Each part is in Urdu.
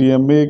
TMA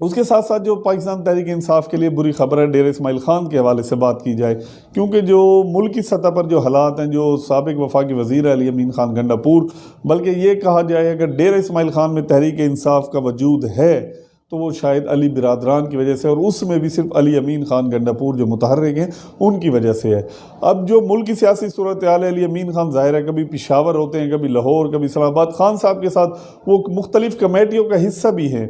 اس کے ساتھ ساتھ جو پاکستان تحریک انصاف کے لیے بری خبر ہے ڈیرہ اسماعیل خان کے حوالے سے بات کی جائے، کیونکہ جو ملک کی سطح پر جو حالات ہیں، جو سابق وفاقی وزیر ہے علی امین خان گنڈا پور، بلکہ یہ کہا جائے اگر ڈیرہ اسماعیل خان میں تحریک انصاف کا وجود ہے تو وہ شاید علی برادران کی وجہ سے، اور اس میں بھی صرف علی امین خان گنڈا پور جو متحرک ہیں ان کی وجہ سے ہے۔ اب جو ملک کی سیاسی صورتحال ہے، علی امین خان ظاہر ہے کبھی پشاور ہوتے ہیں، کبھی لاہور، کبھی اسلام آباد، خان صاحب کے ساتھ وہ مختلف کمیٹیوں کا حصہ بھی ہیں،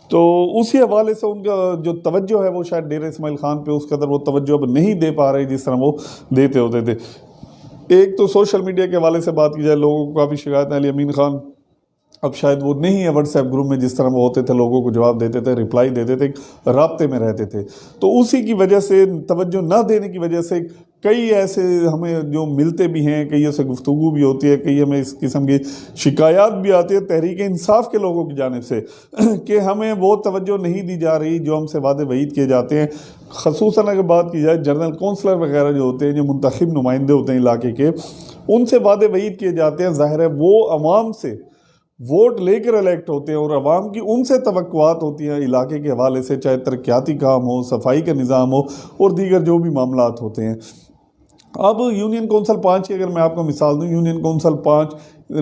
تو اسی حوالے سے ان کا جو توجہ ہے وہ شاید ڈیرہ اسماعیل خان پہ اس قدر وہ توجہ اب نہیں دے پا رہے جس طرح وہ دیتے ہوتے تھے۔ ایک تو سوشل میڈیا کے حوالے سے بات کی جائے، لوگوں کو کافی شکایت ہے علی امین خان اب شاید وہ نہیں ہے واٹس ایپ گروپ میں جس طرح وہ ہوتے تھے، لوگوں کو جواب دیتے تھے، رپلائی دیتے تھے، رابطے میں رہتے تھے، تو اسی کی وجہ سے، توجہ نہ دینے کی وجہ سے کئی ایسے ہمیں جو ملتے بھی ہیں، کئی ایسے گفتگو بھی ہوتی ہے، کئی ہمیں اس قسم کی شکایات بھی آتی ہے تحریک انصاف کے لوگوں کی جانب سے کہ ہمیں وہ توجہ نہیں دی جا رہی جو ہم سے وعدے وعید کیے جاتے ہیں۔ خصوصاً اگر بات کی جائے جنرل کونسلر وغیرہ جو ہوتے ہیں، جو منتخب نمائندے ہوتے ہیں علاقے کے، ان سے وعدے وعید کیے جاتے ہیں، ظاہر ہے وہ عوام سے ووٹ لے کر الیکٹ ہوتے ہیں، اور عوام کی ان سے توقعات ہوتی ہیں علاقے کے حوالے سے، چاہے ترقیاتی کام ہو، صفائی کا نظام ہو، اور دیگر جو بھی معاملات ہوتے ہیں۔ اب یونین کونسل 5 کی اگر میں آپ کو مثال دوں، union council 5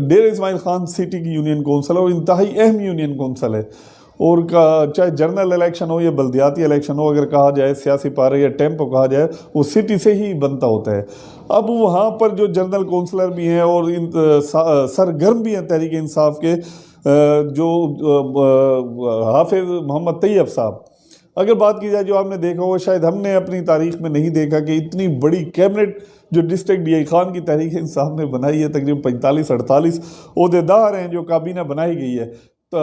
Dera Ismail Khan city کی یونین کونسل ہے، اور انتہائی اہم یونین کونسل ہے، اور چاہے جنرل الیکشن ہو یا بلدیاتی الیکشن ہو، اگر کہا جائے سیاسی پارے یا ٹیمپو کہا جائے، وہ سٹی سے ہی بنتا ہوتا ہے۔ اب وہاں پر جو جنرل کونسلر بھی ہیں اور سرگرم بھی ہیں تحریک انصاف کے، جو حافظ محمد طیب صاحب، اگر بات کی جائے جو آپ نے دیکھا ہو، شاید ہم نے اپنی تاریخ میں نہیں دیکھا کہ اتنی بڑی کیبنٹ جو ڈسٹرکٹ ڈی آئی خان کی تحریک انصاف نے بنائی ہے، تقریباً 45-48 عہدیدار ہیں جو کابینہ بنائی گئی ہے، تو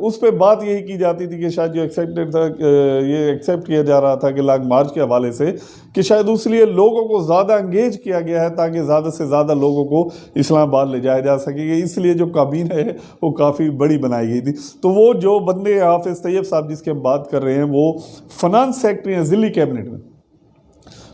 اس پہ بات یہی کی جاتی تھی کہ شاید جو ایکسیپٹڈ تھا، یہ ایکسیپٹ کیا جا رہا تھا کہ لانگ مارچ کے حوالے سے، کہ شاید اس لیے لوگوں کو زیادہ انگیج کیا گیا ہے تاکہ زیادہ سے زیادہ لوگوں کو اسلام آباد لے جایا جا سکے گا، اس لیے جو کابینہ ہے وہ کافی بڑی بنائی گئی تھی۔ تو وہ جو بندے حافظ طیب صاحب جس کی ہم بات کر رہے ہیں، وہ فنانس سیکٹری ہیں ضلعی کیبنٹ میں،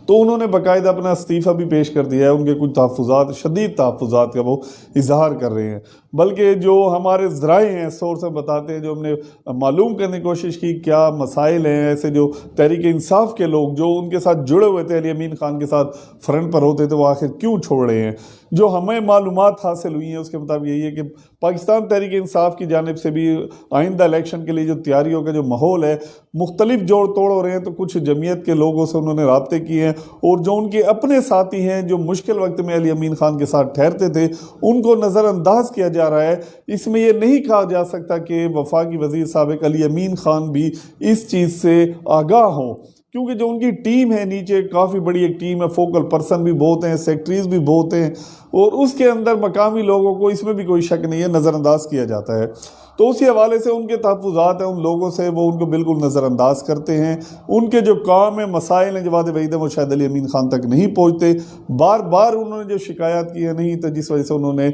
تو انہوں نے باقاعدہ اپنا استعفیٰ بھی پیش کر دیا ہے، ان کے کچھ تحفظات، شدید تحفظات کا وہ اظہار کر رہے ہیں، بلکہ جو ہمارے ذرائع ہیں سورس بتاتے ہیں، جو ہم نے معلوم کرنے کی کوشش کی کیا مسائل ہیں ایسے جو تحریک انصاف کے لوگ جو ان کے ساتھ جڑے ہوئے تھے، علی امین خان کے ساتھ فرنٹ پر ہوتے تھے، وہ آخر کیوں چھوڑ رہے ہیں، جو ہمیں معلومات حاصل ہوئی ہیں اس کے مطابق یہی ہے کہ پاکستان تحریک انصاف کی جانب سے بھی آئندہ الیکشن کے لیے جو تیاریوں کا جو ماحول ہے، مختلف جوڑ توڑ ہو رہے ہیں، تو کچھ جمعیت کے لوگوں سے انہوں نے رابطے کیے ہیں، اور جو ان کے اپنے ساتھی ہیں جو مشکل وقت میں علی امین خان کے ساتھ ٹھہرتے تھے، ان کو نظر انداز کیا جا رہا ہے۔ اس میں یہ نہیں کہا جا سکتا کہ وفاقی وزیر سابق علی امین خان بھی اس چیز سے آگاہ ہوں، کیونکہ جو ان کی ٹیم ہے نیچے، کافی بڑی ایک ٹیم ہے، فوکل پرسن بھی بہت ہیں، سیکٹریز بھی بہت ہیں، اور اس کے اندر مقامی لوگوں کو اس میں بھی کوئی شک نہیں ہے نظر انداز کیا جاتا ہے، تو اسی حوالے سے ان کے تحفظات ہیں ان لوگوں سے، وہ ان کو بالکل نظر انداز کرتے ہیں، ان کے جو کام ہیں، مسائل ہیں، جو وعدے وعید ہیں، وہ شاید علی امین خان تک نہیں پہنچتے، بار بار انہوں نے جو شکایات کی ہے نہیں، تو جس وجہ سے انہوں نے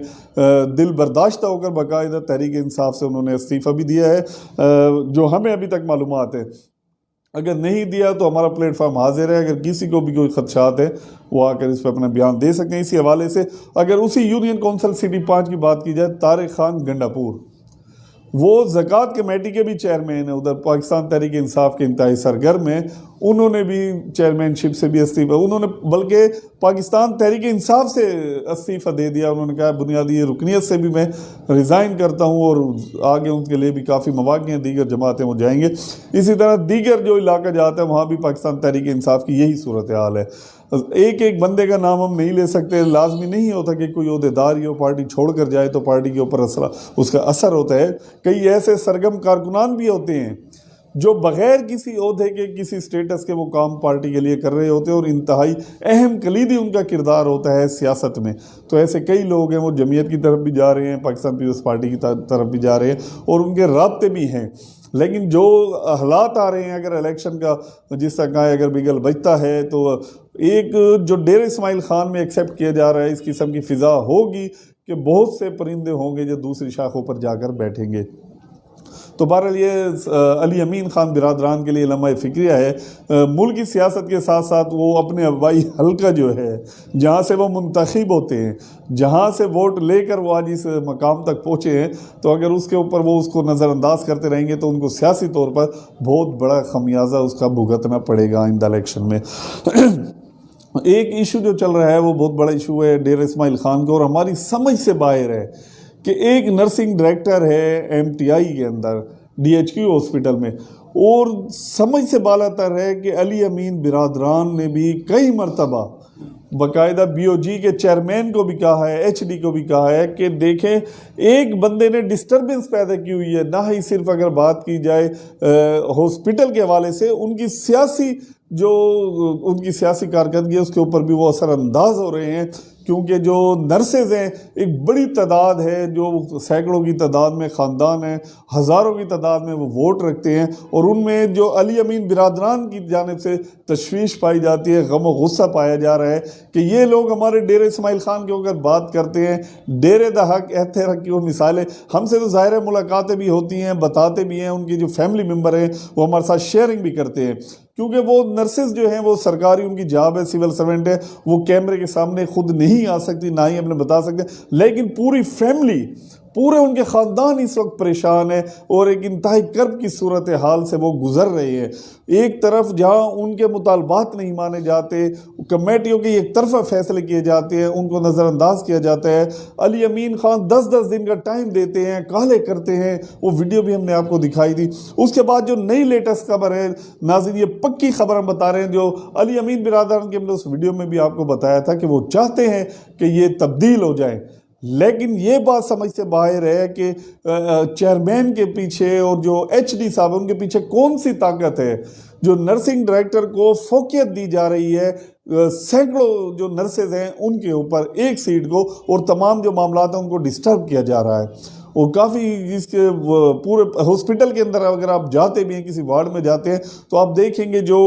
دل برداشتہ ہو کر باقاعدہ تحریک انصاف سے انہوں نے استعفیٰ بھی دیا ہے، جو ہمیں ابھی تک معلومات ہے۔ اگر نہیں دیا تو ہمارا پلیٹ فارم حاضر ہے، اگر کسی کو بھی کوئی خدشات ہے وہ آ کر اس پہ اپنا بیان دے سکیں۔ اسی حوالے سے اگر اسی یونین کونسل سٹی 5 کی بات کی جائے، طارق خان گنڈا پور، وہ زکوٰۃ کمیٹی کے بھی چیئرمین ہیں، ادھر پاکستان تحریک انصاف کے انتہائی سرگرم ہیں، انہوں نے بھی چیئرمین شپ سے بھی استعفیٰ، انہوں نے بلکہ پاکستان تحریک انصاف سے استعفیٰ دے دیا، انہوں نے کہا بنیادی رکنیت سے بھی میں ریزائن کرتا ہوں، اور آگے ان کے لیے بھی کافی مواقع ہیں، دیگر جماعتیں وہ جائیں گے، اسی طرح دیگر جو علاقہ جاتا ہے وہاں بھی پاکستان تحریک انصاف کی یہی صورتحال ہے۔ ایک ایک بندے کا نام ہم نہیں لے سکتے، لازمی نہیں ہوتا کہ کوئی عہدیدار ہی ہو پارٹی چھوڑ کر جائے تو پارٹی کے اوپر اس کا اثر ہوتا ہے، کئی ایسے سرگرم کارکنان بھی ہوتے ہیں جو بغیر کسی عہدے کے، کسی سٹیٹس کے وہ کام پارٹی کے لیے کر رہے ہوتے ہیں، اور انتہائی اہم کلیدی ان کا کردار ہوتا ہے سیاست میں، تو ایسے کئی لوگ ہیں، وہ جمعیت کی طرف بھی جا رہے ہیں، پاکستان پیپلز پارٹی کی طرف بھی جا رہے ہیں، اور ان کے رابطے بھی ہیں، لیکن جو حالات آ رہے ہیں، اگر الیکشن کا جس طرح کہا ہے، اگر بگل بجتا ہے تو ایک جو ڈیرہ اسماعیل خان میں ایکسیپٹ کیا جا رہا ہے، اس قسم کی فضا ہوگی کہ بہت سے پرندے ہوں گے جو دوسری شاخوں پر جا کر بیٹھیں گے۔ تو بہرحال یہ علی امین خان برادران کے لیے لمحہ فکریہ ہے۔ ملک کی سیاست کے ساتھ ساتھ وہ اپنے آبائی حلقہ جو ہے جہاں سے وہ منتخب ہوتے ہیں، جہاں سے ووٹ لے کر وہ آج اس مقام تک پہنچے ہیں، تو اگر اس کے اوپر وہ اس کو نظر انداز کرتے رہیں گے تو ان کو سیاسی طور پر بہت بڑا خمیازہ اس کا بھگتنا پڑے گا آئندہ الیکشن میں۔ ایک ایشو جو چل رہا ہے وہ بہت بڑا ایشو ہے ڈیرہ اسماعیل خان کا، اور ہماری سمجھ سے باہر ہے کہ ایک نرسنگ ڈائریکٹر ہے ایم ٹی آئی کے اندر ڈی ایچ کیو ہاسپٹل میں، اور سمجھ سے بالا تر ہے کہ علی امین برادران نے بھی کئی مرتبہ باقاعدہ بی او جی کے چیئرمین کو بھی کہا ہے، ایچ ڈی کو بھی کہا ہے کہ دیکھیں ایک بندے نے ڈسٹربنس پیدا کی ہوئی ہے، نہ ہی صرف اگر بات کی جائے ہاسپٹل کے حوالے سے، ان کی سیاسی کارکردگی ہے اس کے اوپر بھی وہ اثر انداز ہو رہے ہیں، کیونکہ جو نرسز ہیں ایک بڑی تعداد ہے، جو سینکڑوں کی تعداد میں خاندان ہیں، ہزاروں کی تعداد میں وہ ووٹ رکھتے ہیں، اور ان میں جو علی امین برادران کی جانب سے تشویش پائی جاتی ہے، غم و غصہ پایا جا رہا ہے کہ یہ لوگ ہمارے ڈیرہ اسماعیل خان کے اوپر بات کرتے ہیں، ڈیرے دا حق ایتھے حق کی وہ مثالیں ہم سے تو ظاہر ہے ملاقاتیں بھی ہوتی ہیں، بتاتے بھی ہیں، ان کی جو فیملی ممبر ہیں وہ ہمارے ساتھ شیئرنگ بھی کرتے ہیں، کیونکہ وہ نرسز جو ہیں وہ سرکاری ان کی جاب ہے، سول سرونٹ ہے، وہ کیمرے کے سامنے خود نہیں آ سکتی، نہ ہی اپنے بتا سکتے، لیکن پوری فیملی، پورے ان کے خاندان اس وقت پریشان ہے اور ایک انتہائی کرب کی صورتحال سے وہ گزر رہے ہیں۔ ایک طرف جہاں ان کے مطالبات نہیں مانے جاتے، کمیٹیوں کے ایک طرفہ فیصلے کیے جاتے ہیں، ان کو نظر انداز کیا جاتا ہے، علی امین خان 10 دن کا ٹائم دیتے ہیں، کالے کرتے ہیں، وہ ویڈیو بھی ہم نے آپ کو دکھائی تھی۔ اس کے بعد جو نئی لیٹسٹ خبر ہے ناظرین، یہ پکی خبر ہم بتا رہے ہیں، جو علی امین برادران کے ہم نے اس ویڈیو میں بھی آپ کو بتایا تھا کہ وہ چاہتے ہیں کہ یہ تبدیل ہو جائے، لیکن یہ بات سمجھ سے باہر ہے کہ چیئرمین کے پیچھے اور جو ایچ ڈی صاحب ان کے پیچھے کون سی طاقت ہے جو نرسنگ ڈائریکٹر کو فوقیت دی جا رہی ہے سینکڑوں جو نرسز ہیں ان کے اوپر ایک سیٹ کو، اور تمام جو معاملات ہیں ان کو ڈسٹرب کیا جا رہا ہے۔ اور کافی اس کے پورے ہاسپٹل کے اندر اگر آپ جاتے بھی ہیں، کسی وارڈ میں جاتے ہیں تو آپ دیکھیں گے جو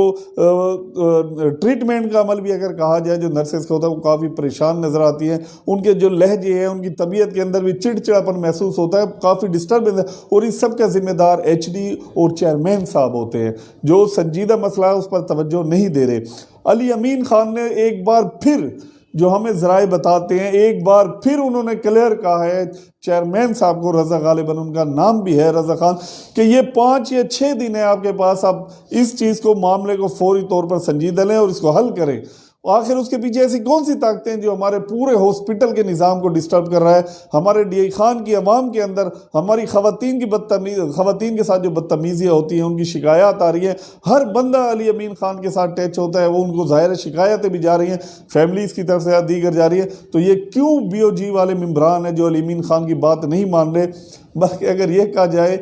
ٹریٹمنٹ کا عمل بھی اگر کہا جائے جو نرسز کا ہوتا ہے وہ کافی پریشان نظر آتی ہیں، ان کے جو لہجے ہیں، ان کی طبیعت کے اندر بھی چڑچڑاپن محسوس ہوتا ہے، کافی ڈسٹربنس ہے، اور اس سب کا ذمہ دار ایچ ڈی اور چیئرمین صاحب ہوتے ہیں جو سنجیدہ مسئلہ ہے اس پر توجہ نہیں دے رہے۔ علی امین خان نے ایک بار پھر، جو ہمیں ذرائع بتاتے ہیں، ایک بار پھر انہوں نے کلیئر کہا ہے چیئرمین صاحب کو، رضا غالباً ان کا نام بھی ہے، رضا خان، کہ یہ 5 یا 6 دن ہے آپ کے پاس، آپ اس چیز کو، معاملے کو فوری طور پر سنجیدہ لیں اور اس کو حل کریں۔ آخر اس کے پیچھے ایسی کون سی طاقتیں ہیں جو ہمارے پورے ہاسپٹل کے نظام کو ڈسٹرب کر رہا ہے، ہمارے ڈی اے خان کی عوام کے اندر ہماری خواتین کے ساتھ جو بدتمیزیاں ہوتی ہیں، ان کی شکایات آ رہی ہیں، ہر بندہ علی امین خان کے ساتھ ٹچ ہوتا ہے، وہ ان کو ظاہر شکایتیں بھی جا رہی ہیں، فیملیز کی طرف سے دیگر جا رہی ہے، تو یہ کیوں بی او جی والے ممبران ہیں جو علی امین خان کی بات نہیں مان رہے؟ بلکہ اگر یہ کہا جائے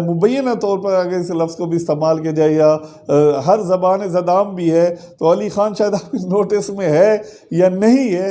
مبینہ طور پر اگر اس لفظ کو بھی استعمال کیا جائے، یا ہر زبان زدام بھی ہے، تو علی خان شاید آپ اس نوٹس میں ہے یا نہیں ہے،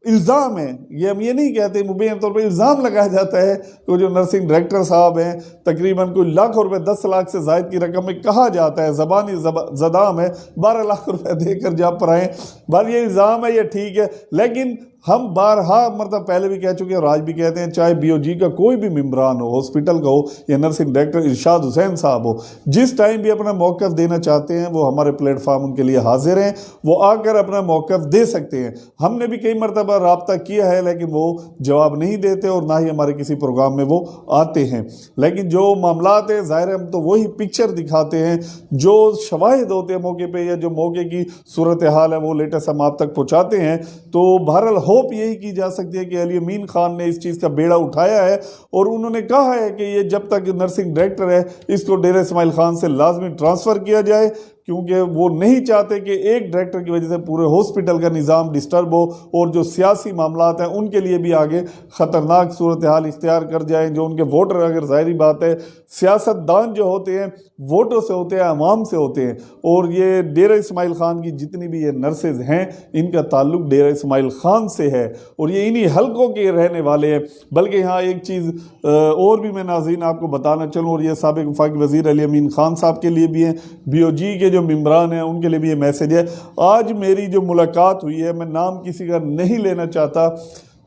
الزام ہے، یہ ہم یہ نہیں کہتے، مبینہ طور پر الزام لگایا جاتا ہے کہ جو نرسنگ ڈائریکٹر صاحب ہیں تقریباً کوئی لاکھوں روپے، 10 لاکھ سے زائد کی رقم میں کہا جاتا ہے، زبانی زدام ہے، 12 لاکھ روپے دے کر جاب پر آئیں، بھائی یہ الزام ہے، یہ ٹھیک ہے، لیکن ہم بارہا مرتبہ پہلے بھی کہہ چکے ہیں اور آج بھی کہتے ہیں، چاہے بی او جی کا کوئی بھی ممبران ہو، ہاسپٹل کا ہو یا نرسنگ ڈائریکٹر ارشاد حسین صاحب ہو، جس ٹائم بھی اپنا موقف دینا چاہتے ہیں وہ ہمارے پلیٹ فارم ان کے لیے حاضر ہیں، وہ آ کر اپنا موقف دے سکتے ہیں۔ ہم نے بھی کئی مرتبہ رابطہ کیا ہے لیکن وہ جواب نہیں دیتے اور نہ ہی ہمارے کسی پروگرام میں وہ آتے ہیں، لیکن جو معاملات ہیں ظاہر ہم تو وہی پکچر دکھاتے ہیں، جو شواہد ہوتے ہیں موقع پہ یا جو موقع کی صورتحال ہے وہ لیٹسٹ ہم آپ تک پہنچاتے ہیں۔ تو بہرحال ہوپ یہی کی جا سکتی ہے کہ علی امین خان نے اس چیز کا بیڑا اٹھایا ہے اور انہوں نے کہا ہے کہ یہ جب تک نرسنگ ڈائریکٹر ہے اس کو ڈیرہ اسماعیل خان سے لازمی ٹرانسفر کیا جائے، کیونکہ وہ نہیں چاہتے کہ ایک ڈائریکٹر کی وجہ سے پورے ہاسپٹل کا نظام ڈسٹرب ہو اور جو سیاسی معاملات ہیں ان کے لیے بھی آگے خطرناک صورتحال اختیار کر جائیں۔ جو ان کے ووٹر، اگر ظاہری بات ہے سیاست دان جو ہوتے ہیں ووٹوں سے ہوتے ہیں، عوام سے ہوتے ہیں، اور یہ ڈیرہ اسماعیل خان کی جتنی بھی یہ نرسز ہیں ان کا تعلق ڈیرہ اسماعیل خان سے ہے اور یہ انہی حلقوں کے رہنے والے ہیں۔ بلکہ یہاں ایک چیز اور بھی میں ناظرین آپ کو بتانا چلوں، اور یہ سابق وفاقی وزیر علی امین خان صاحب کے لیے بھی ہیں، بی او جی کے جو ممبران ہیں ان کے لیے بھی یہ میسیج ہے۔ آج میری جو ملاقات ہوئی ہے، میں نام کسی کا نہیں لینا چاہتا،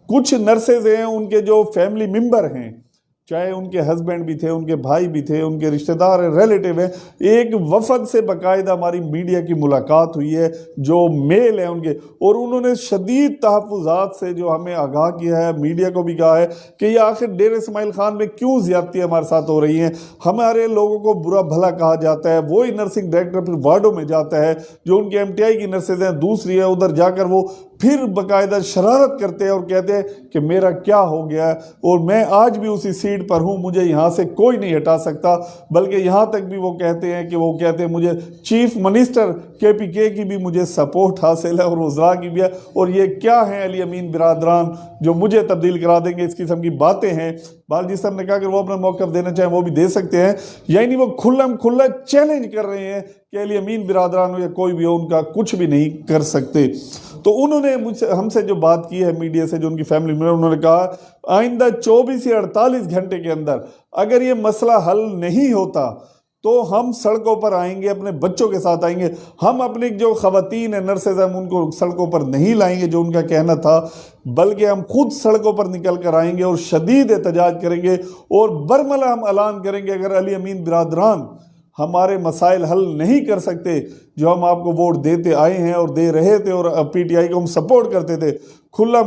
کچھ نرسز ہیں ان کے جو فیملی ممبر ہیں چاہے ان کے ہسبینڈ بھی تھے، ان کے بھائی بھی تھے، ان کے رشتہ دار ہیں، ریلیٹیو ہیں، ایک وفد سے باقاعدہ ہماری میڈیا کی ملاقات ہوئی ہے، جو میل ہیں ان کے، اور انہوں نے شدید تحفظات سے جو ہمیں آگاہ کیا ہے، میڈیا کو بھی کہا ہے کہ یہ آخر ڈیرہ اسماعیل خان میں کیوں زیادتی ہمارے ساتھ ہو رہی ہیں، ہمارے لوگوں کو برا بھلا کہا جاتا ہے، وہی نرسنگ ڈائریکٹر پھر وارڈوں میں جاتا ہے، جو ان کے ایم ٹی آئی کی نرسز ہیں دوسری ہیں، ادھر جا کر وہ پھر باقاعدہ شرارت کرتے ہیں اور کہتے ہیں کہ میرا کیا ہو گیا ہے، اور میں آج بھی اسی سیٹ پر ہوں، مجھے یہاں سے کوئی نہیں ہٹا سکتا، بلکہ یہاں تک بھی وہ کہتے ہیں مجھے چیف منسٹر KPK کی بھی مجھے سپورٹ حاصل ہے اور وزراء کی بھی ہے، اور یہ کیا ہیں علی امین برادران جو مجھے تبدیل کرا دیں گے، اس قسم کی باتیں ہیں۔ جس طرح نے کہا کہ وہ اپنا موقف دینا چاہیں وہ بھی دے سکتے ہیں، یعنی وہ کھلا چیلنج کر رہے ہیں کہ علی امین برادران ہو یا کوئی بھی ہو، ان کا کچھ بھی نہیں کر سکتے۔ تو انہوں نے ہم سے جو بات کی ہے میڈیا سے، جو ان کی فیملی ممبر، انہوں نے کہا آئندہ 24 یا 48 گھنٹے کے اندر اگر یہ مسئلہ حل نہیں ہوتا تو ہم سڑکوں پر آئیں گے، اپنے بچوں کے ساتھ آئیں گے، ہم اپنی جو خواتین ہیں نرسز ہیں ان کو سڑکوں پر نہیں لائیں گے جو ان کا کہنا تھا، بلکہ ہم خود سڑکوں پر نکل کر آئیں گے اور شدید احتجاج کریں گے، اور برملا ہم اعلان کریں گے اگر علی امین برادران ہمارے مسائل حل نہیں کر سکتے، جو ہم آپ کو ووٹ دیتے آئے ہیں اور دے رہے تھے اور PTI کو ہم سپورٹ کرتے تھے، کھلا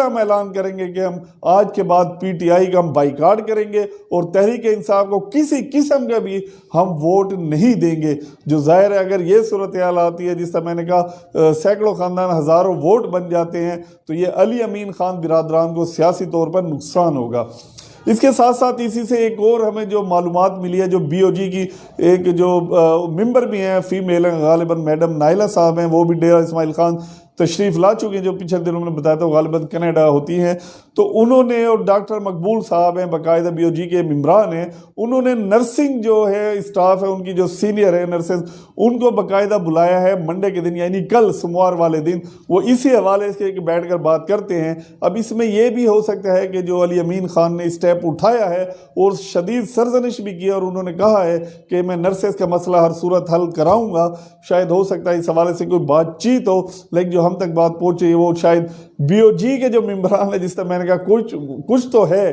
ہم اعلان کریں گے کہ ہم آج کے بعد PTI کا ہم بائیکاٹ کریں گے اور تحریک انصاف کو کسی قسم کا بھی ہم ووٹ نہیں دیں گے۔ جو ظاہر ہے اگر یہ صورتحال آتی ہے، جس طرح میں نے کہا سینکڑوں خاندان ہزاروں ووٹ بن جاتے ہیں، تو یہ علی امین خان برادران کو سیاسی طور پر نقصان ہوگا۔ اس کے ساتھ ساتھ اسی سے ایک اور ہمیں جو معلومات ملی ہے، جو BOG کی ایک جو ممبر بھی ہیں، فیمیل ہیں، غالباً میڈم نائلہ صاحب ہیں، وہ بھی ڈیرہ اسماعیل خان تشریف لا چکے ہیں، جو پچھلے دنوں میں نے بتایا تھا غالباً کینیڈا ہوتی ہیں، تو انہوں نے، اور ڈاکٹر مقبول صاحب ہیں باقاعدہ BOG کے ممبران ہیں، انہوں نے نرسنگ جو ہے اسٹاف ہے ان کی جو سینئر ہے نرسز، ان کو باقاعدہ بلایا ہے منڈے کے دن، یعنی کل سوموار والے دن، وہ اسی حوالے سے بیٹھ کر بات کرتے ہیں۔ اب اس میں یہ بھی ہو سکتا ہے کہ جو علی امین خان نے اسٹیپ اٹھایا ہے اور شدید سرزنش بھی کیا، اور انہوں نے کہا ہے کہ میں نرسز کا مسئلہ ہر صورت حل کراؤں گا، شاید ہو سکتا ہے اس حوالے سے کوئی بات چیت ہو، لیکن جو ہم تک بات پہنچی ہے وہ شاید BOG کے جو ممبران ہیں، جس طرح میں نے کہا کچھ تو ہے،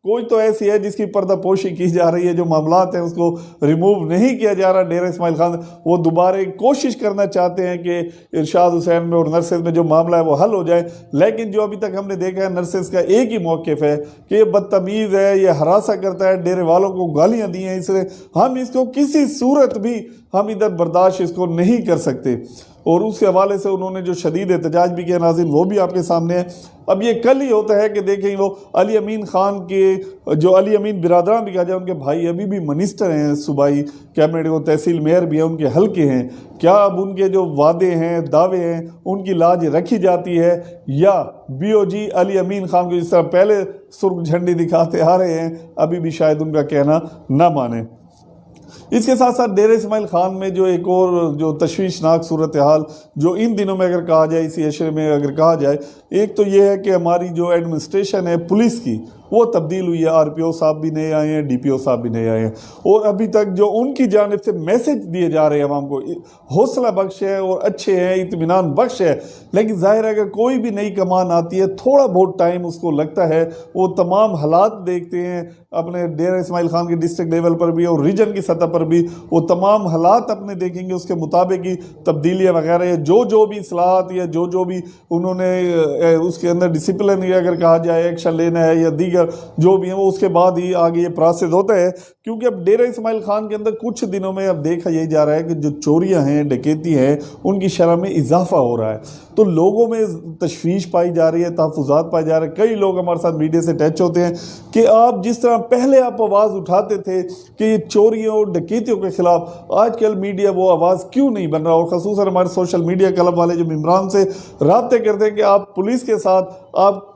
کوئی تو ایسی ہے جس کی پردہ پوشی کی جا رہی ہے، جو معاملات ہیں اس کو ریموو نہیں کیا جا رہا۔ ڈیرہ اسماعیل خان وہ دوبارہ کوشش کرنا چاہتے ہیں کہ ارشاد حسین میں اور نرسز میں جو معاملہ ہے وہ حل ہو جائے، لیکن جو ابھی تک ہم نے دیکھا ہے نرسز کا ایک ہی موقف ہے کہ یہ بدتمیز ہے، یہ ہراساں کرتا ہے، ڈیرے والوں کو گالیاں دی ہیں، اس لیے ہم اس کو کسی صورت بھی ہم ادھر برداشت اس کو نہیں کر سکتے، اور اس کے حوالے سے انہوں نے جو شدید احتجاج بھی کیا ناظرین وہ بھی آپ کے سامنے ہے۔ اب یہ کل ہی ہوتا ہے کہ دیکھیں وہ علی امین خان کے جو علی امین برادران بھی کہا جائے، ان کے بھائی ابھی بھی منسٹر ہیں صوبائی کیبنٹ کو، تحصیل میئر بھی ہیں، ان کے حلقے ہیں، کیا اب ان کے جو وعدے ہیں دعوے ہیں ان کی لاج رکھی جاتی ہے، یا BOG علی امین خان کو جس طرح پہلے سرخ جھنڈی دکھاتے آ رہے ہیں ابھی بھی شاید ان کا کہنا نہ مانے۔ اس کے ساتھ ساتھ ڈیرہ اسماعیل خان میں جو ایک اور جو تشویشناک صورتحال جو ان دنوں میں اگر کہا جائے، اسی عشرے میں اگر کہا جائے، ایک تو یہ ہے کہ ہماری جو ایڈمنسٹریشن ہے پولیس کی وہ تبدیل ہوئی ہے، RPO صاحب بھی نئے آئے ہیں، DPO صاحب بھی نئے آئے ہیں، اور ابھی تک جو ان کی جانب سے میسج دیے جا رہے ہیں عوام کو حوصلہ بخش ہے اور اچھے ہیں، اطمینان بخش ہے، لیکن ظاہر ہے کہ کوئی بھی نئی کمان آتی ہے تھوڑا بہت ٹائم اس کو لگتا ہے، وہ تمام حالات دیکھتے ہیں اپنے ڈیرہ اسماعیل خان کے ڈسٹرکٹ لیول پر بھی اور ریجن کی سطح پر بھی، وہ تمام حالات اپنے دیکھیں گے، اس کے مطابق ہی تبدیلیاں وغیرہ یا جو بھی اصلاحات یا جو بھی انہوں نے اس کے اندر ڈسپلن یا اگر کہا جائے ایکشن لینا ہے یا دیگر جو بھی ہیں، وہ اس کے بعد ہی آگے یہ پروسیس ہوتا ہے، کیونکہ اب ڈیرہ اسماعیل خان کے اندر کچھ دنوں میں اب دیکھا یہی جا رہا ہے کہ جو چوریاں ہیں، ڈکیتی ہیں، ان کی شرح میں اضافہ ہو رہا ہے، تو لوگوں میں تشویش پائی جا رہی ہے، تحفظات پائے جا رہے ہیں۔ کئی لوگ ہمارے ساتھ میڈیا سے ٹچ ہوتے ہیں کہ آپ جس طرح پہلے آپ آواز اٹھاتے تھے کہ یہ چوریوں اور ڈکیتیوں کے خلاف، آج کل میڈیا وہ آواز کیوں نہیں بن رہا، اور خصوصاً ہمارے سوشل میڈیا کلب والے جو ممبران سے رابطے کرتے ہیں کہ آپ پولیس کے ساتھ آپ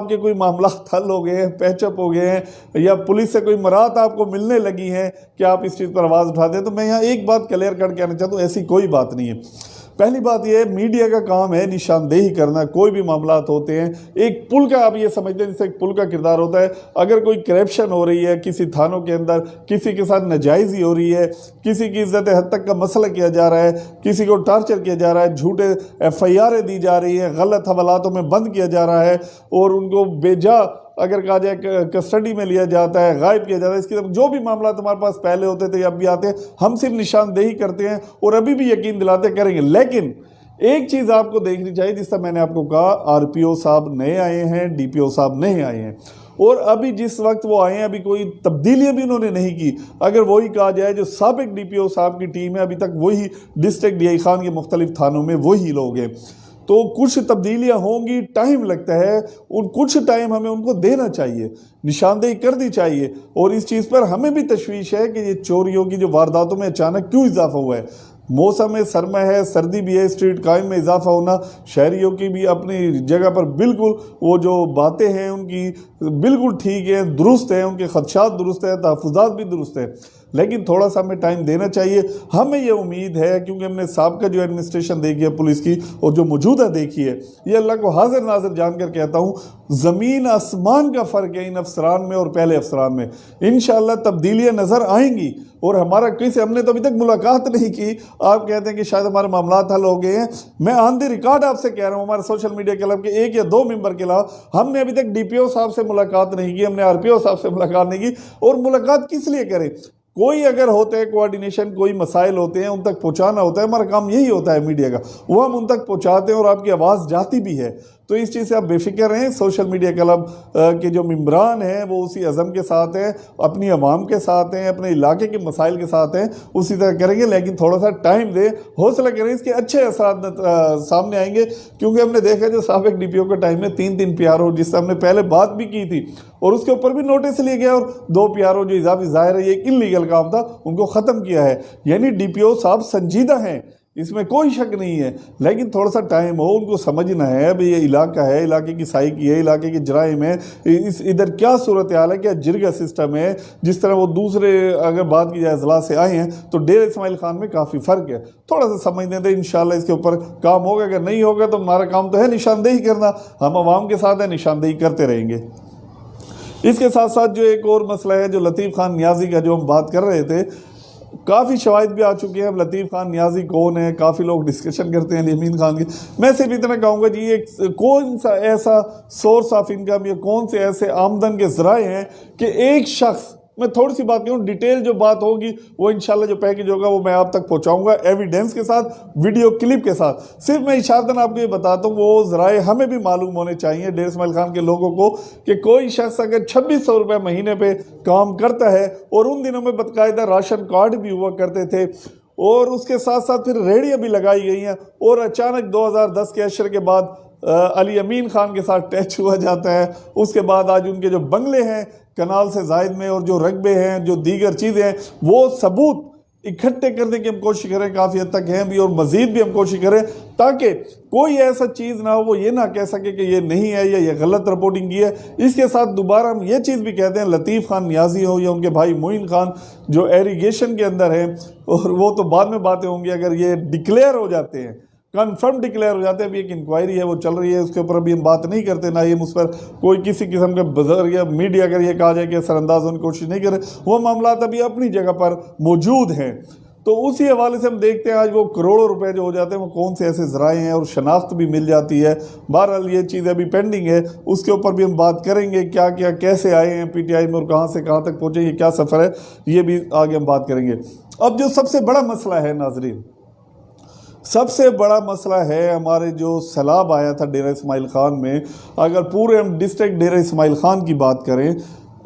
کے کوئی معاملات حل ہو گئے ہیں، پیچ اپ ہو گئے ہیں، یا پولیس سے کوئی مراد آپ کو ملنے لگی ہیں کہ آپ اس چیز پر آواز اٹھاتے ہیں، تو میں یہاں ایک بات کلیئر کر کہنا چاہتا ہوں، ایسی کوئی بات نہیں ہے۔ پہلی بات یہ ہے میڈیا کا کام ہے نشاندہی کرنا، کوئی بھی معاملات ہوتے ہیں، ایک پل کا آپ یہ سمجھتے ہیں جیسے ایک پل کا کردار ہوتا ہے، اگر کوئی کرپشن ہو رہی ہے کسی تھانوں کے اندر، کسی کے ساتھ ناجائزی ہو رہی ہے، کسی کی عزت حد تک کا مسئلہ کیا جا رہا ہے، کسی کو ٹارچر کیا جا رہا ہے، جھوٹے FIR دی جا رہی ہیں، غلط حوالاتوں میں بند کیا جا رہا ہے، اور ان کو بے جا اگر کہا جائے کسٹڈی میں لیا جاتا ہے، غائب کیا جاتا ہے، اس کی جو بھی معاملات ہمارے پاس پہلے ہوتے تھے یا اب بھی آتے ہیں، ہم صرف نشاندہی کرتے ہیں اور ابھی بھی یقین دلاتے کریں گے۔ لیکن ایک چیز آپ کو دیکھنی چاہیے، جس طرح میں نے آپ کو کہا، آر پی او صاحب نئے آئے ہیں، ڈی پی او صاحب نئے آئے ہیں، اور ابھی جس وقت وہ آئے ہیں ابھی کوئی تبدیلیاں بھی انہوں نے نہیں کی۔ اگر وہی کہا جائے جو سابق ڈی پی او صاحب کی ٹیم ہے، ابھی تک وہی ڈسٹرکٹ ڈی آئی خان کے مختلف تھانوں میں وہی لوگ ہیں، تو کچھ تبدیلیاں ہوں گی، ٹائم لگتا ہے، ان کچھ ٹائم ہمیں ان کو دینا چاہیے، نشاندہی کرنی چاہیے۔ اور اس چیز پر ہمیں بھی تشویش ہے کہ یہ چوریوں کی جو وارداتوں میں اچانک کیوں اضافہ ہوا ہے۔ موسم سرما ہے، سردی بھی ہے، اسٹریٹ کرائم میں اضافہ ہونا، شہریوں کی بھی اپنی جگہ پر بالکل وہ جو باتیں ہیں ان کی بالکل ٹھیک ہیں، درست ہیں، ان کے خدشات درست ہیں، تحفظات بھی درست ہیں، لیکن تھوڑا سا ہمیں ٹائم دینا چاہیے۔ ہمیں یہ امید ہے، کیونکہ ہم نے سابقہ جو ایڈمنسٹریشن دیکھی ہے پولیس کی اور جو موجودہ دیکھی ہے، یہ اللہ کو حاضر ناظر جان کر کہتا ہوں، زمین آسمان کا فرق ہے ان افسران میں اور پہلے افسران میں۔ انشاءاللہ تبدیلیاں نظر آئیں گی، اور ہمارا ہم نے تو ابھی تک ملاقات نہیں کی، آپ کہتے ہیں کہ شاید ہمارے معاملات حل ہو گئے ہیں، میں آن دی ریکارڈ آپ سے کہہ رہا ہوں، ہمارے سوشل میڈیا کلب کے 1 یا 2 ممبر کے علاوہ ہم نے ابھی تک ڈی پی او صاحب سے ملاقات نہیں کی، ہم نے آر پی او صاحب سے ملاقات نہیں کی، اور ملاقات کس لیے کریں؟ کوئی اگر ہوتا ہے کوارڈینیشن، کوئی مسائل ہوتے ہیں ان تک پہنچانا ہوتا ہے، ہمارا کام یہی ہوتا ہے میڈیا کا، وہ ہم ان تک پہنچاتے ہیں اور آپ کی آواز جاتی بھی ہے۔ تو اس چیز سے آپ بے فکر رہیں، سوشل میڈیا کلب کے جو ممبران ہیں وہ اسی عزم کے ساتھ ہیں، اپنی عوام کے ساتھ ہیں، اپنے علاقے کے مسائل کے ساتھ ہیں، اسی طرح کریں گے، لیکن تھوڑا سا ٹائم دیں، حوصلہ کریں، اس کے اچھے اثرات سامنے آئیں گے۔ کیونکہ ہم نے دیکھا جو سابق ڈی پی او کے ٹائم میں 3 پی آر او، جس سے ہم نے پہلے بات بھی کی تھی اور اس کے اوپر بھی نوٹس لیا گیا، اور 2 پی آر او جو اضافی ظاہر ہے یہ ایک انلیگل کام تھا، ان کو ختم کیا ہے۔ یعنی ڈی پی او صاحب سنجیدہ ہیں، اس میں کوئی شک نہیں ہے، لیکن تھوڑا سا ٹائم ہو، ان کو سمجھنا ہے ابھی یہ علاقہ ہے، علاقے کی سائیکی ہے، علاقے کی جرائم ہے، ادھر کیا صورتحال ہے، کیا جرگہ سسٹم ہے۔ جس طرح وہ دوسرے اگر بات کی جائے اضلاع سے آئے ہیں تو ڈیرہ اسماعیل خان میں کافی فرق ہے، تھوڑا سا سمجھنے دیں، انشاءاللہ اس کے اوپر کام ہوگا۔ اگر نہیں ہوگا تو ہمارا کام تو ہے نشاندہی کرنا، ہم عوام کے ساتھ ہیں، نشاندہی کرتے رہیں گے۔ اس کے ساتھ ساتھ جو ایک اور مسئلہ ہے جو لطیف خان نیازی کا جو ہم بات کر رہے تھے، کافی شواہد بھی آ چکے ہیں۔ اب لطیف خان نیازی کون ہے، کافی لوگ ڈسکشن کرتے ہیں یمین خان کی، میں صرف اتنا کہوں گا جی یہ کون سا ایسا سورس آف انکم یا کون سے ایسے آمدن کے ذرائع ہیں کہ ایک شخص، میں تھوڑی سی بات کروں، ڈیٹیل جو بات ہوگی وہ انشاءاللہ جو پیکیج ہوگا وہ میں آپ تک پہنچاؤں گا، ایویڈنس کے ساتھ، ویڈیو کلپ کے ساتھ۔ صرف میں اشارتاً آپ کو یہ بتاتا ہوں، وہ ذرائع ہمیں بھی معلوم ہونے چاہیے ڈیرہ اسماعیل خان کے لوگوں کو، کہ کوئی شخص اگر 2600 روپے مہینے پہ کام کرتا ہے، اور ان دنوں میں باقاعدہ راشن کارڈ بھی ہوا کرتے تھے، اور اس کے ساتھ ساتھ پھر ریڑیاں بھی لگائی گئی ہیں، اور اچانک 2010 کے عشر کے بعد علی امین خان کے ساتھ ٹیچ ہوا جاتا ہے، اس کے بعد آج ان کے جو بنگلے ہیں کنال سے زائد میں اور جو رقبے ہیں، جو دیگر چیزیں ہیں، وہ ثبوت اکٹھے کرنے کی ہم کوشش کریں، کافی حد تک ہیں بھی، اور مزید بھی ہم کوشش کریں تاکہ کوئی ایسا چیز نہ ہو وہ یہ نہ کہہ سکے کہ یہ نہیں ہے یا یہ غلط رپورٹنگ کی ہے۔ اس کے ساتھ دوبارہ ہم یہ چیز بھی کہتے ہیں، لطیف خان نیازی ہو یا ان کے بھائی معین خان جو ایریگیشن کے اندر ہیں، اور وہ تو بعد میں باتیں ہوں گی، اگر یہ ڈکلیئر ہو جاتے ہیں، کنفرم ڈکلیئر ہو جاتے ہیں، ابھی ایک انکوائری ہے وہ چل رہی ہے، اس کے اوپر ابھی ہم بات نہیں کرتے، نہ یہ اس پر کوئی کسی قسم کے بزرگ یا میڈیا اگر یہ کہا جائے کہ سر انداز ہونے کی کوشش نہیں کرے، وہ معاملات ابھی اپنی جگہ پر موجود ہیں۔ تو اسی حوالے سے ہم دیکھتے ہیں آج وہ کروڑوں روپے جو ہو جاتے ہیں وہ کون سے ایسے ذرائع ہیں، اور شناخت بھی مل جاتی ہے۔ بہرحال یہ چیز ابھی پینڈنگ ہے، اس کے اوپر بھی ہم بات کریں گے، کیا کیا کیسے آئے ہیں پی ٹی آئی میں اور کہاں سے کہاں تک پہنچے، یہ کیا سفر ہے، یہ بھی آگے ہم بات کریں گے۔ اب جو سب سے بڑا مسئلہ ہے ناظرین، سب سے بڑا مسئلہ ہے ہمارے جو سیلاب آیا تھا ڈیرہ اسماعیل خان میں، اگر پورے ہم ڈسٹرکٹ ڈیرہ اسماعیل خان کی بات کریں،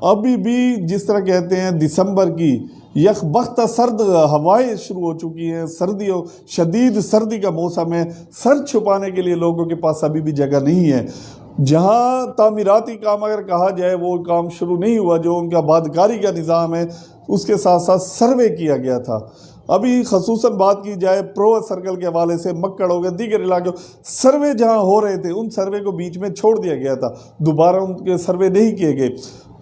ابھی بھی جس طرح کہتے ہیں دسمبر کی یکبختہ سرد ہوائیں شروع ہو چکی ہیں، سردیوں شدید سردی کا موسم ہے، سر چھپانے کے لیے لوگوں کے پاس ابھی بھی جگہ نہیں ہے۔ جہاں تعمیراتی کام اگر کہا جائے وہ کام شروع نہیں ہوا، جو ان کا آبادکاری کا نظام ہے، اس کے ساتھ ساتھ سروے کیا گیا تھا۔ ابھی خصوصاً بات کی جائے پرو سرکل کے حوالے سے، مکڑ ہو گئے، دیگر علاقوں، سروے جہاں ہو رہے تھے ان سروے کو بیچ میں چھوڑ دیا گیا تھا، دوبارہ ان کے سروے نہیں کیے گئے۔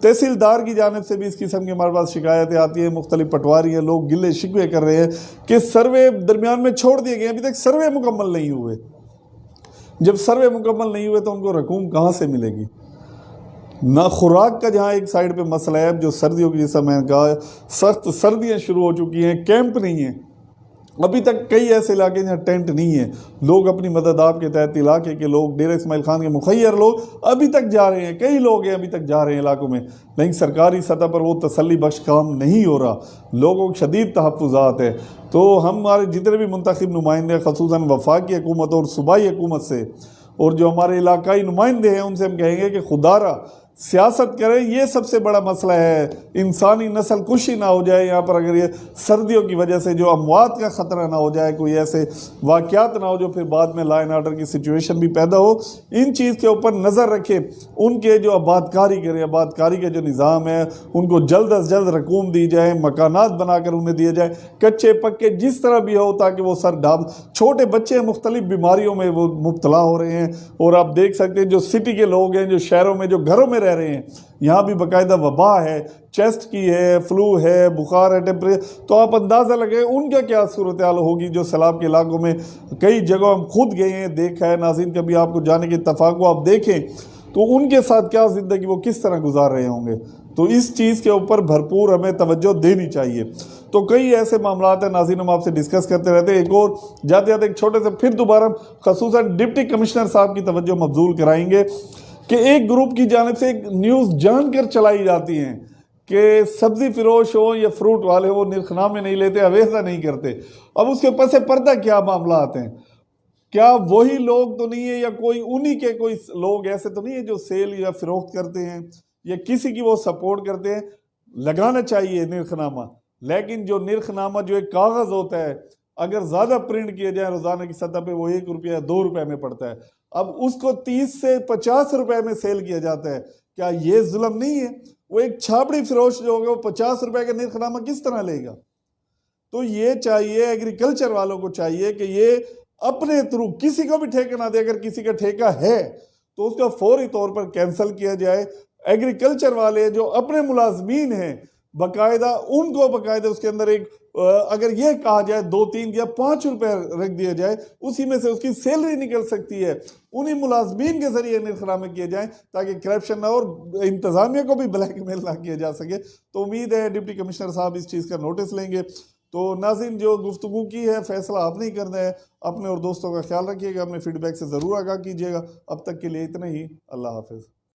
تحصیلدار کی جانب سے بھی اس قسم کی ہمارے پاس شکایتیں آتی ہیں، مختلف پٹواری ہیں، لوگ گلے شکوے کر رہے ہیں کہ سروے درمیان میں چھوڑ دیے گئے، ابھی تک سروے مکمل نہیں ہوئے۔ جب سروے مکمل نہیں ہوئے تو ان کو رقوم کہاں سے ملے گی؟ نہ خوراک کا جہاں ایک سائڈ پہ مسئلہ ہے، جو سردیوں کی جیسا میں نے کہا سخت سردیاں شروع ہو چکی ہیں، کیمپ نہیں ہیں، ابھی تک کئی ایسے علاقے جہاں ٹینٹ نہیں ہے، لوگ اپنی مدد آپ کے تحت علاقے کے لوگ، ڈیرہ اسماعیل خان کے مخیر لوگ ابھی تک جا رہے ہیں، کئی لوگ ہیں ابھی تک جا رہے ہیں علاقوں میں، لیکن سرکاری سطح پر وہ تسلی بخش کام نہیں ہو رہا، لوگوں کو شدید تحفظات ہے۔ تو ہمارے جتنے بھی منتخب نمائندے خصوصاً وفاقی حکومت اور صوبائی حکومت سے، اور جو ہمارے علاقائی نمائندے ہیں ان سے ہم کہیں گے کہ خدا را سیاست کریں، یہ سب سے بڑا مسئلہ ہے، انسانی نسل کشی نہ ہو جائے یہاں پر، اگر یہ سردیوں کی وجہ سے جو اموات کا خطرہ نہ ہو جائے، کوئی ایسے واقعات نہ ہو جو پھر بعد میں لا اینڈ آرڈر کی سچویشن بھی پیدا ہو، ان چیز کے اوپر نظر رکھے، ان کے جو آبادکاری کرے، آبادکاری کے جو نظام ہے ان کو جلد از جلد رقوم دی جائے، مکانات بنا کر انہیں دیے جائے، کچے پکے جس طرح بھی ہو، تاکہ وہ سر ڈھاب، چھوٹے بچے مختلف بیماریوں میں وہ مبتلا ہو رہے ہیں، اور آپ دیکھ سکتے ہیں جو سٹی کے لوگ ہیں، جو شہروں میں، جو گھروں میں رہ رہے ہیں، یہاں بھی باقاعدہ وبا ہے، چیسٹ کی ہے، فلو ہے، بخار ہے، ٹیمپریچر، تو آپ اندازہ لگائیں ان کا کیا صورتحال ہوگی جو سیلاب کے علاقوں میں کئی جگہوں ہم خود گئے ہیں، دیکھا ہے، ناظرین کبھی آپ کو جانے کے اتفاق کو آپ دیکھیں تو ان کے ساتھ کیا زندگی وہ کس طرح گزار رہے ہوں گے، تو اس چیز کے اوپر بھرپور ہمیں توجہ دینی چاہیے۔ تو کئی ایسے معاملات ہیں ناظرین، ہم آپ سے ڈسکس کرتے رہتے ہیں، ایک اور جاتے جاتے ایک چھوٹے سے پھر دوبارہ خصوصاً ڈپٹی کمشنر صاحب کی توجہ مبذول کرائیں گے کہ ایک گروپ کی جانب سے ایک نیوز جان کر چلائی جاتی ہیں کہ سبزی فروش ہو یا فروٹ والے وہ نرخنامے نہیں لیتے، اویزہ نہیں کرتے۔ اب اس کے پس پردہ کیا معاملات ہیں؟ کیا وہی لوگ تو نہیں ہے، یا کوئی انہی کے کوئی لوگ ایسے تو نہیں ہے جو سیل یا فروخت کرتے ہیں یا کسی کی وہ سپورٹ کرتے ہیں؟ لگانا چاہیے نرخنامہ، لیکن جو نرخنامہ جو ایک کاغذ ہوتا ہے، اگر زیادہ پرنٹ کیا جائے روزانہ کی سطح پہ وہ 1 روپیہ 2 روپے میں پڑتا ہے، اب اس کو 30 سے 50 روپے میں سیل کیا جاتا ہے، کیا یہ ظلم نہیں ہے؟ وہ ایک چھاپڑی فروش جو ہوگا وہ 50 روپے کا نرخنامہ کس طرح لے گا؟ تو یہ چاہیے ایگریکلچر والوں کو چاہیے کہ یہ اپنے تھرو کسی کو بھی ٹھیکہ نہ دے، اگر کسی کا ٹھیکہ ہے تو اس کا فوری طور پر کینسل کیا جائے۔ ایگریکلچر والے جو اپنے ملازمین ہیں باقاعدہ ان کو باقاعدہ اس کے اندر ایک اگر یہ کہا جائے 2 3 یا 5 روپے رکھ دیا جائے، اسی میں سے اس کی سیلری نکل سکتی ہے، انہی ملازمین کے ذریعے نرخنامے کیے جائیں تاکہ کرپشن نہ، اور انتظامیہ کو بھی بلیک میل نہ کیا جا سکے۔ تو امید ہے ڈپٹی کمشنر صاحب اس چیز کا نوٹس لیں گے۔ تو ناظرین جو گفتگو کی ہے فیصلہ آپ نہیں کرنا ہے، اپنے اور دوستوں کا خیال رکھیے گا، اپنے فیڈ بیک سے ضرور آگاہ کیجیے گا۔ اب تک کے لیے اتنا ہی، اللہ حافظ۔